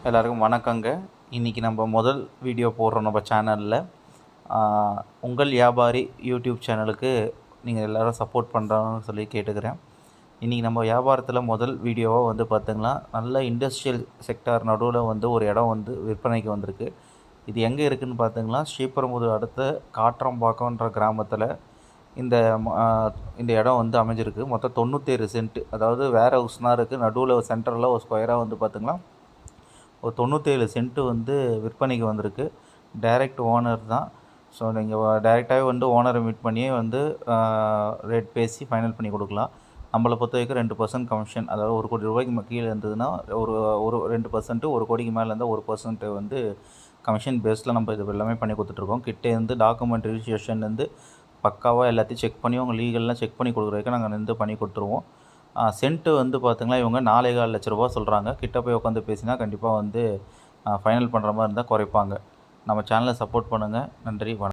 எல்லாருக்கும் வணக்கங்க. இன்றைக்கி நம்ம முதல் வீடியோ போடுறோம் நம்ம சேனலில். உங்கள் வியாபாரி யூடியூப் சேனலுக்கு நீங்கள் எல்லோரும் சப்போர்ட் பண்ணுறாங்கன்னு சொல்லி கேட்டுக்கிறேன். இன்றைக்கி நம்ம வியாபாரத்தில் முதல் வீடியோவாக வந்து பார்த்திங்கன்னா, நல்ல இண்டஸ்ட்ரியல் செக்டார் நடுவில் வந்து ஒரு இடம் வந்து விற்பனைக்கு வந்திருக்கு. இது எங்கே இருக்குதுன்னு பார்த்திங்கன்னா, ஸ்ரீபெரும்புதூர் அடுத்த காட்ரம்பாக்கம்ன்ற கிராமத்தில் இந்த இடம் வந்து அமைஞ்சிருக்கு. மொத்தம் 97 சென்ட். அதாவது வேற ஹவுஸ்னா இருக்குது, நடுவில் சென்டரில் ஒரு ஸ்கொயராக வந்து பார்த்திங்கன்னா ஒரு 97 சென்ட்டு வந்து விற்பனைக்கு வந்திருக்கு. டைரக்ட் ஓனர் தான். ஸோ நீங்கள் டைரெக்டாகவே வந்து ஓனரை மீட் பண்ணியே வந்து ரேட் பேசி ஃபைனல் பண்ணி கொடுக்கலாம். நம்மளை பொறுத்த வரைக்கும் 2% கமிஷன், அதாவது 1 கோடி ரூபாய்க்கு கீழே இருந்ததுன்னா ஒரு 2%, 1 கோடிக்கு மேலே இருந்தால் 1% வந்து கமிஷன் பேஸில் நம்ம இது எல்லாமே பண்ணி கொடுத்துட்ருக்கோம். கிட்டேருந்து டாக்குமெண்ட் ரிஜிஸ்ட்ரேஷன்லேருந்து பக்காவாக எல்லாத்தையும் செக் பண்ணி உங்கள் லீகல்லாம் செக் பண்ணி கொடுக்குற வரைக்கும் நாங்கள் வந்து பண்ணி கொடுத்துருவோம். சென்ட்டு வந்து பார்த்திங்கன்னா இவங்க 4,4 லட்ச ரூபா சொல்கிறாங்க. கிட்ட போய் உட்காந்து பேசினா கண்டிப்பாக வந்து ஃபைனல் பண்ணுற மாதிரி இருந்தால் குறைப்பாங்க. நம்ம சேனலை சப்போர்ட் பண்ணுங்கள். நன்றி, வணக்கம்.